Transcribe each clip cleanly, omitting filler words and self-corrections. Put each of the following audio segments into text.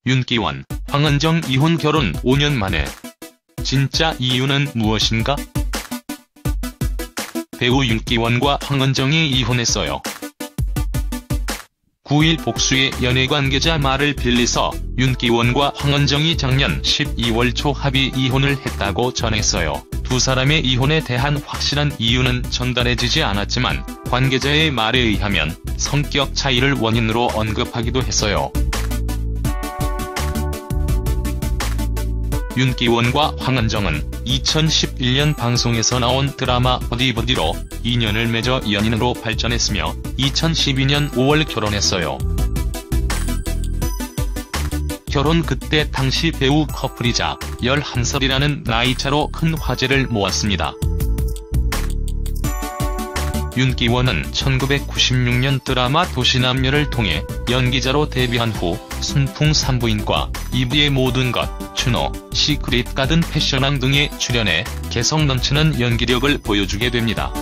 윤기원, 황은정 이혼 결혼 5년 만에. 진짜 이유는 무엇인가? 배우 윤기원과 황은정이 이혼했어요. 9일 복수의 연예관계자 말을 빌리서 윤기원과 황은정이 작년 12월 초 합의 이혼을 했다고 전했어요. 두 사람의 이혼에 대한 확실한 이유는 전달해지지 않았지만 관계자의 말에 의하면 성격 차이를 원인으로 언급하기도 했어요. 윤기원과 황은정은 2011년 방송에서 나온 드라마 버디버디로 인연을 맺어 연인으로 발전했으며 2012년 5월 결혼했어요. 결혼 그때 당시 배우 커플이자 11살이라는 나이차로 큰 화제를 모았습니다. 윤기원은 1996년 드라마 도시남녀를 통해 연기자로 데뷔한 후 순풍 산부인과, 이브의 모든 것, 추노, 시크릿 가든 패션왕 등에 출연해 개성 넘치는 연기력을 보여주게 됩니다.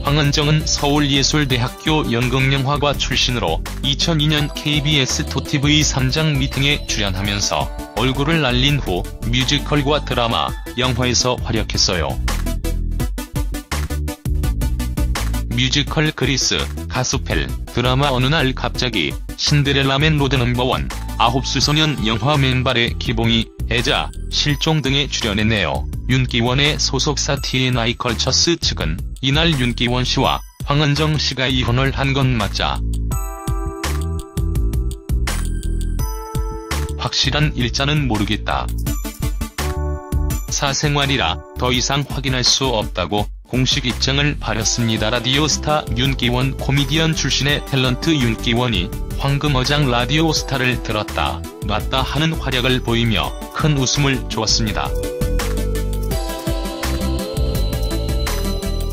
황은정은 서울예술대학교 연극영화과 출신으로 2002년 KBS 토TV 3장 미팅에 출연하면서 얼굴을 날린 후 뮤지컬과 드라마, 영화에서 활약했어요. 뮤지컬 그리스, 가스펠, 드라마 어느 날 갑자기, 신데렐라맨 로드 넘버원, 아홉수소년 영화 맨발의 기봉이, 애자, 실종 등에 출연했네요. 윤기원의 소속사 TNI 컬처스 측은 이날 윤기원 씨와 황은정 씨가 이혼을 한 건 맞자 확실한 일자는 모르겠다. 사생활이라 더 이상 확인할 수 없다고 공식 입장을 밝혔습니다. 라디오스타 윤기원. 코미디언 출신의 탤런트 윤기원이 황금어장 라디오스타를 들었다 놨다 하는 활약을 보이며 큰 웃음을 주었습니다.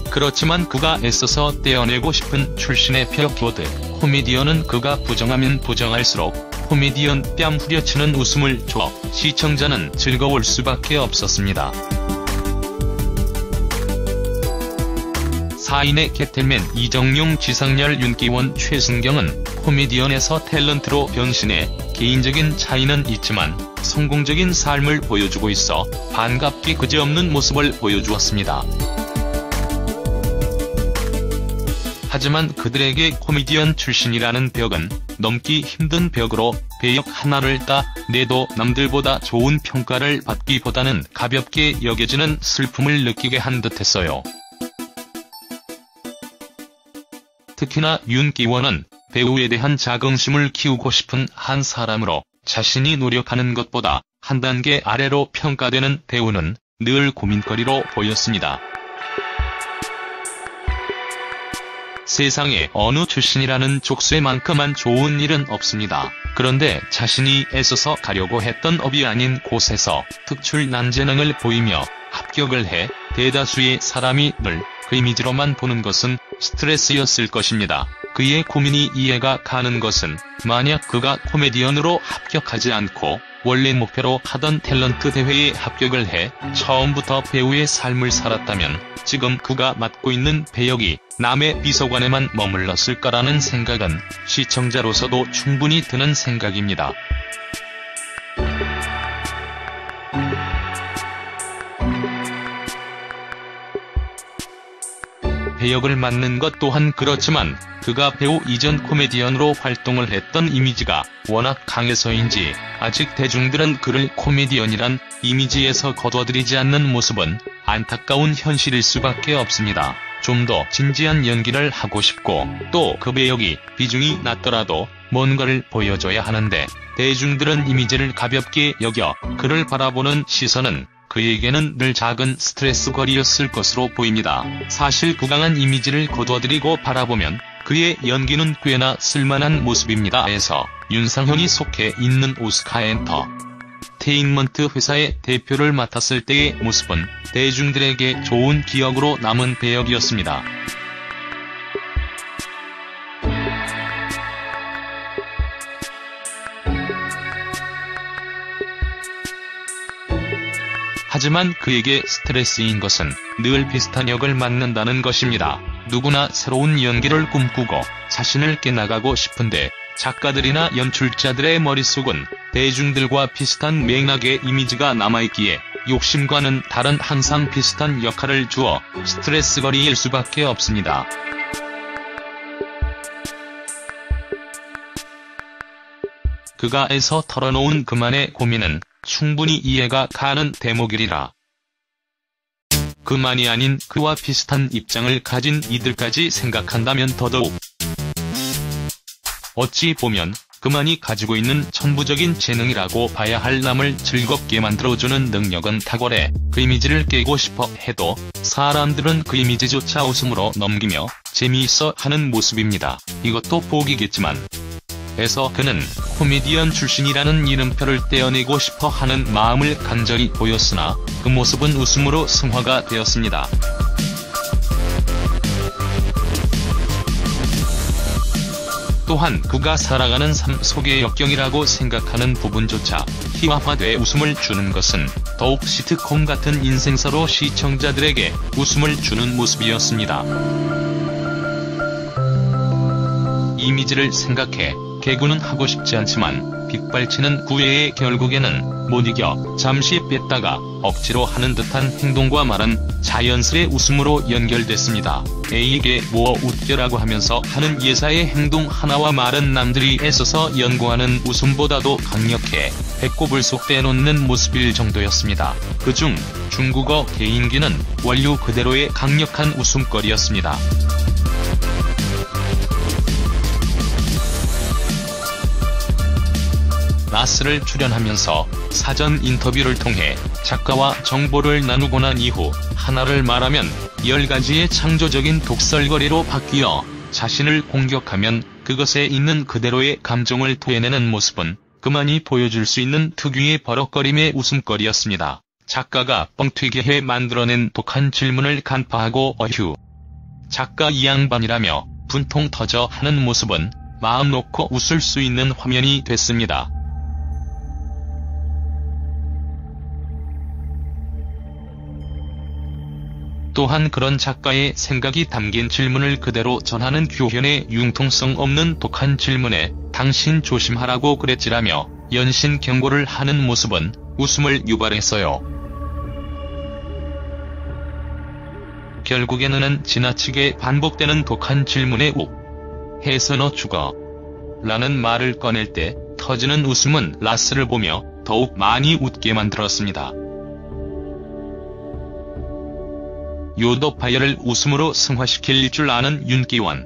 그렇지만 그가 애써서 떼어내고 싶은 출신의 벽보드, 코미디언은 그가 부정하면 부정할수록 코미디언 뺨 후려치는 웃음을 줘 시청자는 즐거울 수밖에 없었습니다. 4인의 개텔맨 이정용, 지상렬, 윤기원, 최승경은 코미디언에서 탤런트로 변신해 개인적인 차이는 있지만 성공적인 삶을 보여주고 있어 반갑기 그지없는 모습을 보여주었습니다. 하지만 그들에게 코미디언 출신이라는 벽은 넘기 힘든 벽으로 배역 하나를 따 내도 남들보다 좋은 평가를 받기보다는 가볍게 여겨지는 슬픔을 느끼게 한 듯했어요. 특히나 윤기원은 배우에 대한 자긍심을 키우고 싶은 한 사람으로 자신이 노력하는 것보다 한 단계 아래로 평가되는 배우는 늘 고민거리로 보였습니다. 세상에 어느 출신이라는 족쇄만큼만 좋은 일은 없습니다. 그런데 자신이 애써서 가려고 했던 업이 아닌 곳에서 특출난 재능을 보이며 합격을 해 대다수의 사람이 늘 그 이미지로만 보는 것은 스트레스였을 것입니다. 그의 고민이 이해가 가는 것은 만약 그가 코미디언으로 합격하지 않고 원래 목표로 하던 탤런트 대회에 합격을 해 처음부터 배우의 삶을 살았다면 지금 그가 맡고 있는 배역이 남의 비서관에만 머물렀을 거라는 생각은 시청자로서도 충분히 드는 생각입니다. 배역을 맡는 것 또한 그렇지만 그가 배우 이전 코미디언으로 활동을 했던 이미지가 워낙 강해서인지 아직 대중들은 그를 코미디언이란 이미지에서 거둬들이지 않는 모습은 안타까운 현실일 수밖에 없습니다. 좀 더 진지한 연기를 하고 싶고 또 그 배역이 비중이 낮더라도 뭔가를 보여줘야 하는데 대중들은 이미지를 가볍게 여겨 그를 바라보는 시선은 그에게는 늘 작은 스트레스거리였을 것으로 보입니다. 사실 그 강한 이미지를 거둬들이고 바라보면 그의 연기는 꽤나 쓸만한 모습입니다. 에서 윤상현이 속해 있는 오스카 엔터테인먼트 회사의 대표를 맡았을 때의 모습은 대중들에게 좋은 기억으로 남은 배역이었습니다. 하지만 그에게 스트레스인 것은 늘 비슷한 역을 맡는다는 것입니다. 누구나 새로운 연기를 꿈꾸고 자신을 깨나가고 싶은데 작가들이나 연출자들의 머릿속은 대중들과 비슷한 맥락의 이미지가 남아있기에 욕심과는 다른 항상 비슷한 역할을 주어 스트레스거리일 수밖에 없습니다. 그가 애써 털어놓은 그만의 고민은 충분히 이해가 가는 대목이리라. 그만이 아닌 그와 비슷한 입장을 가진 이들까지 생각한다면 더더욱. 어찌 보면 그만이 가지고 있는 천부적인 재능이라고 봐야 할 남을 즐겁게 만들어주는 능력은 탁월해 그 이미지를 깨고 싶어 해도 사람들은 그 이미지조차 웃음으로 넘기며 재미있어 하는 모습입니다. 이것도 복이겠지만. 에서 그는 코미디언 출신이라는 이름표를 떼어내고 싶어 하는 마음을 간절히 보였으나 그 모습은 웃음으로 승화가 되었습니다. 또한 그가 살아가는 삶 속의 역경이라고 생각하는 부분조차 희화화돼 웃음을 주는 것은 더욱 시트콤 같은 인생사로 시청자들에게 웃음을 주는 모습이었습니다. 이미지를 생각해 개그는 하고 싶지 않지만 빗발치는 구애에 결국에는 못 이겨 잠시 뺐다가 억지로 하는 듯한 행동과 말은 자연스레 웃음으로 연결됐습니다. A에게 뭐 웃겨라고 하면서 하는 예사의 행동 하나와 말은 남들이 애써서 연구하는 웃음보다도 강력해 배꼽을 쏙 빼놓는 모습일 정도였습니다. 그중 중국어 개인기는 원류 그대로의 강력한 웃음거리였습니다. 라스를 출연하면서 사전 인터뷰를 통해 작가와 정보를 나누고 난 이후 하나를 말하면 10가지의 창조적인 독설거리로 바뀌어 자신을 공격하면 그것에 있는 그대로의 감정을 토해내는 모습은 그만이 보여줄 수 있는 특유의 버럭거림의 웃음거리였습니다. 작가가 뻥튀기 해 만들어낸 독한 질문을 간파하고 어휴. 작가 이 양반이라며 분통 터져 하는 모습은 마음 놓고 웃을 수 있는 화면이 됐습니다. 또한 그런 작가의 생각이 담긴 질문을 그대로 전하는 규현의 융통성 없는 독한 질문에 당신 조심하라고 그랬지라며 연신 경고를 하는 모습은 웃음을 유발했어요. 결국에는 지나치게 반복되는 독한 질문에 욱 해서 너 죽어 라는 말을 꺼낼 때 터지는 웃음은 라스를 보며 더욱 많이 웃게 만들었습니다. 요도파이어를 웃음으로 승화시킬 줄 아는 윤기원.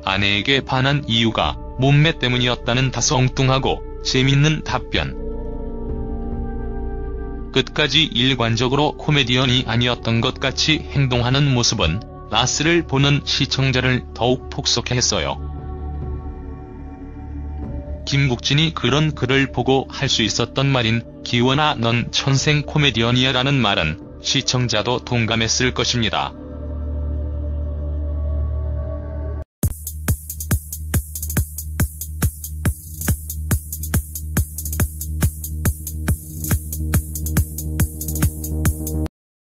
아내에게 반한 이유가 몸매 때문이었다는 다소 엉뚱하고 재밌는 답변. 끝까지 일관적으로 코미디언이 아니었던 것 같이 행동하는 모습은 라스를 보는 시청자를 더욱 폭소케 했어요. 김국진이 그런 글을 보고 할 수 있었던 말인 기원아 넌 천생 코미디언이야 라는 말은 시청자도 동감했을 것입니다.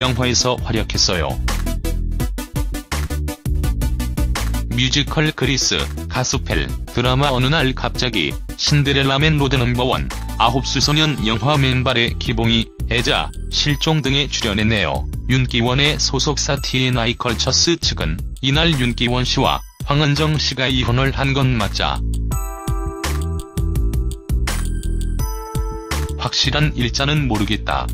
영화에서 활약했어요. 뮤지컬 그리스, 가스펠, 드라마 어느 날 갑자기, 신데렐라맨 로드 넘버원, 9수소년 영화 맨발의 기봉이, 애자, 실종 등에 출연했네요. 윤기원의 소속사 TNI 컬처스 측은 이날 윤기원 씨와 황은정 씨가 이혼을 한 건 맞자 확실한 일자는 모르겠다.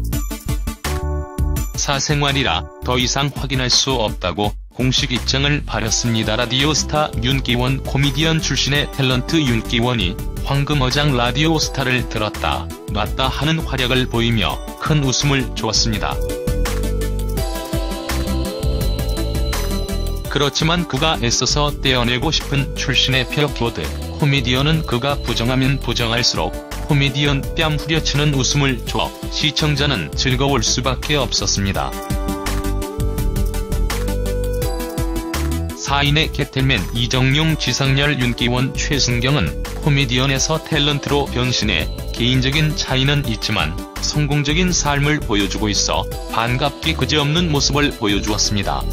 사생활이라 더 이상 확인할 수 없다고 공식 입장을 밝혔습니다. 라디오스타 윤기원. 코미디언 출신의 탤런트 윤기원이 황금어장 라디오스타를 들었다 놨다 하는 활약을 보이며 큰 웃음을 주었습니다. 그렇지만 그가 애써서 떼어내고 싶은 출신의 표키워드 코미디언은 그가 부정하면 부정할수록 코미디언 뺨 후려치는 웃음을 줘 시청자는 즐거울 수밖에 없었습니다. 4인의 개텔맨 이정용, 지상렬, 윤기원, 최승경은 코미디언에서 탤런트로 변신해 개인적인 차이는 있지만 성공적인 삶을 보여주고 있어 반갑기 그지없는 모습을 보여주었습니다.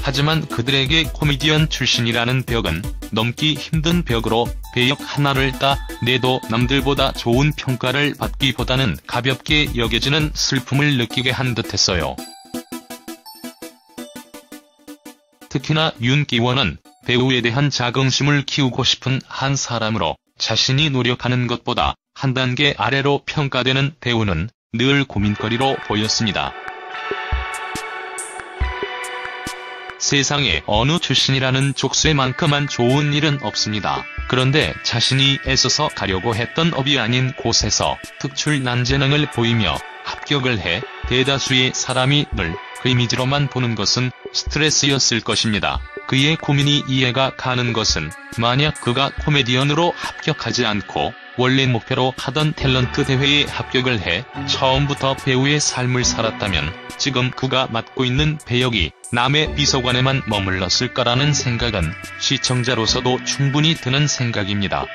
하지만 그들에게 코미디언 출신이라는 벽은 넘기 힘든 벽으로 배역 하나를 따 내도 남들보다 좋은 평가를 받기보다는 가볍게 여겨지는 슬픔을 느끼게 한 듯했어요. 특히나 윤기원은 배우에 대한 자긍심을 키우고 싶은 한 사람으로 자신이 노력하는 것보다 한 단계 아래로 평가되는 배우는 늘 고민거리로 보였습니다. 세상에 어느 출신이라는 족쇄만큼만 좋은 일은 없습니다. 그런데 자신이 애써서 가려고 했던 업이 아닌 곳에서 특출난 재능을 보이며 합격을 해 대다수의 사람이 늘 그 이미지로만 보는 것은 스트레스였을 것입니다. 그의 고민이 이해가 가는 것은 만약 그가 코미디언으로 합격하지 않고 원래 목표로 하던 탤런트 대회에 합격을 해 처음부터 배우의 삶을 살았다면 지금 그가 맡고 있는 배역이 남의 비서관에만 머물렀을까라는 생각은 시청자로서도 충분히 드는 생각입니다.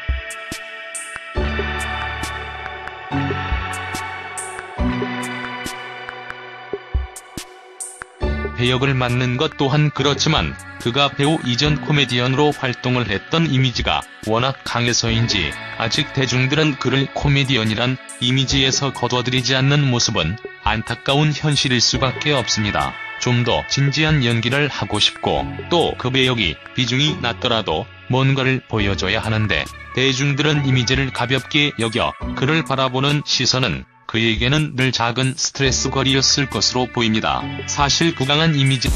배역을 맡는 것 또한 그렇지만 그가 배우 이전 코미디언으로 활동을 했던 이미지가 워낙 강해서인지 아직 대중들은 그를 코미디언이란 이미지에서 거둬들이지 않는 모습은 안타까운 현실일 수밖에 없습니다. 좀 더 진지한 연기를 하고 싶고 또 그 배역이 비중이 낮더라도 뭔가를 보여줘야 하는데 대중들은 이미지를 가볍게 여겨 그를 바라보는 시선은 그에게는 늘 작은 스트레스거리였을 것으로 보입니다. 사실 부강한 이미지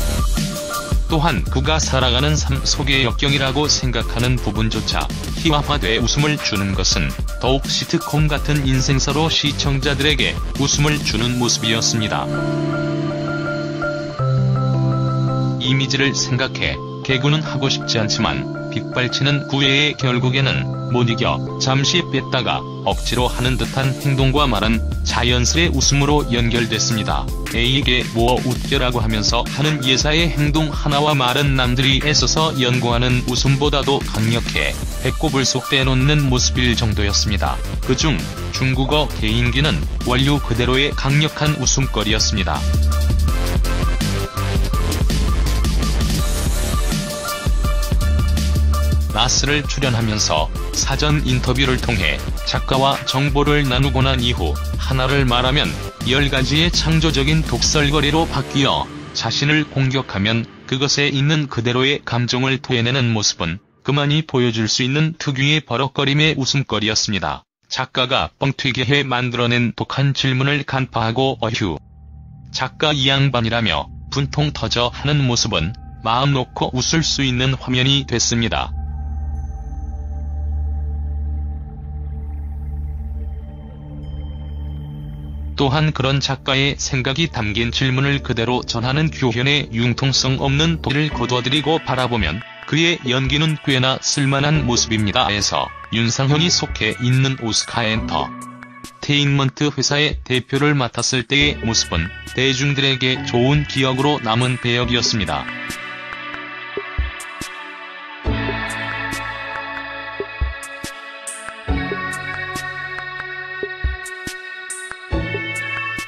또한 그가 살아가는 삶 속의 역경이라고 생각하는 부분조차 희화화돼 웃음을 주는 것은 더욱 시트콤 같은 인생사로 시청자들에게 웃음을 주는 모습이었습니다. 이미지를 생각해 개그는 하고 싶지 않지만 빗발치는 구애에 결국에는 못 이겨 잠시 뺐다가 억지로 하는 듯한 행동과 말은 자연스레 웃음으로 연결됐습니다. A에게 뭐 웃겨라고 하면서 하는 예사의 행동 하나와 말은 남들이 애써서 연구하는 웃음보다도 강력해 배꼽을 쏙 빼놓는 모습일 정도였습니다. 그중 중국어 개인기는 원료 그대로의 강력한 웃음거리였습니다. 나스를 출연하면서 사전 인터뷰를 통해 작가와 정보를 나누고 난 이후 하나를 말하면 10가지의 창조적인 독설거리로 바뀌어 자신을 공격하면 그것에 있는 그대로의 감정을 토해내는 모습은 그만이 보여줄 수 있는 특유의 버럭거림의 웃음거리였습니다. 작가가 뻥튀기 해 만들어낸 독한 질문을 간파하고 어휴. 작가 이 양반이라며 분통 터져 하는 모습은 마음 놓고 웃을 수 있는 화면이 됐습니다. 또한 그런 작가의 생각이 담긴 질문을 그대로 전하는 규현의 융통성 없는 도리를 거둬들이고 바라보면 그의 연기는 꽤나 쓸만한 모습입니다. 에서 윤상현이 속해 있는 오스카 엔터테인먼트 회사의 대표를 맡았을 때의 모습은 대중들에게 좋은 기억으로 남은 배역이었습니다.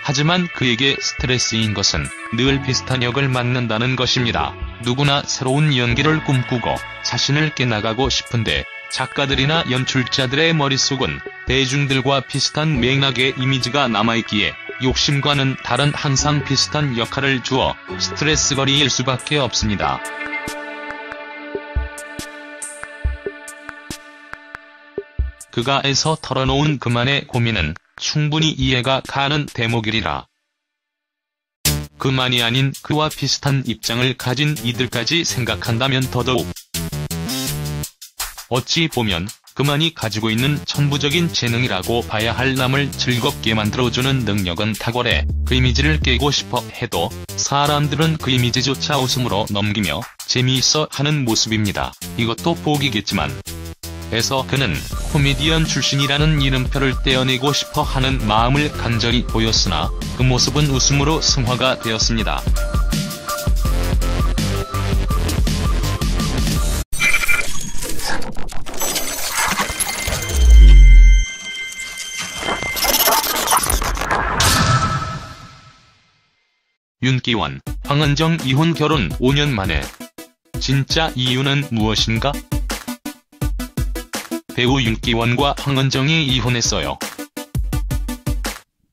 하지만 그에게 스트레스인 것은 늘 비슷한 역을 맡는다는 것입니다. 누구나 새로운 연기를 꿈꾸고 자신을 깨나가고 싶은데 작가들이나 연출자들의 머릿속은 대중들과 비슷한 맥락의 이미지가 남아있기에 욕심과는 다른 항상 비슷한 역할을 주어 스트레스거리일 수밖에 없습니다. 그가 애써 털어놓은 그만의 고민은 충분히 이해가 가는 대목이리라. 그만이 아닌 그와 비슷한 입장을 가진 이들까지 생각한다면 더더욱 어찌 보면 그만이 가지고 있는 천부적인 재능이라고 봐야 할 남을 즐겁게 만들어주는 능력은 탁월해 그 이미지를 깨고 싶어 해도 사람들은 그 이미지조차 웃음으로 넘기며 재미있어 하는 모습입니다. 이것도 복이겠지만 에서 그는 코미디언 출신이라는 이름표를 떼어내고 싶어 하는 마음을 간절히 보였으나 그 모습은 웃음으로 승화가 되었습니다. 윤기원 황은정 이혼 결혼 5년 만에. 진짜 이유는 무엇인가? 배우 윤기원과 황은정이 이혼했어요.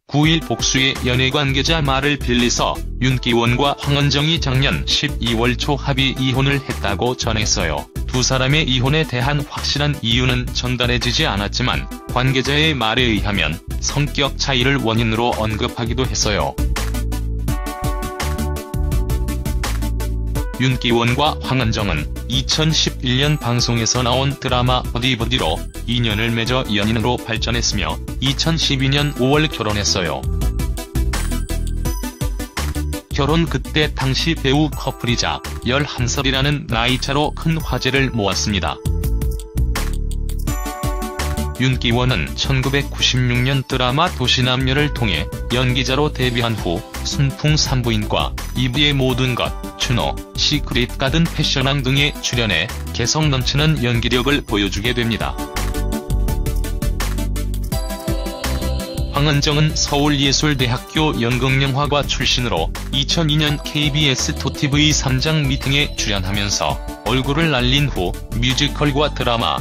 9일 복수의 연예관계자 말을 빌리서 윤기원과 황은정이 작년 12월 초 합의 이혼을 했다고 전했어요. 두 사람의 이혼에 대한 확실한 이유는 전달해지지 않았지만 관계자의 말에 의하면 성격 차이를 원인으로 언급하기도 했어요. 윤기원과 황은정은 2011년 방송에서 나온 드라마 버디버디로 인연을 맺어 연인으로 발전했으며 2012년 5월 결혼했어요. 결혼 그때 당시 배우 커플이자 11살이라는 나이차로 큰 화제를 모았습니다. 윤기원은 1996년 드라마 도시남녀를 통해 연기자로 데뷔한 후 순풍 산부인과, 이브의 모든 것, 추노, 시크릿 가든 패션왕 등에 출연해 개성 넘치는 연기력을 보여주게 됩니다. 황은정은 서울예술대학교 연극영화과 출신으로 2002년 KBS 토TV 3장 미팅에 출연하면서 얼굴을 날린 후 뮤지컬과 드라마,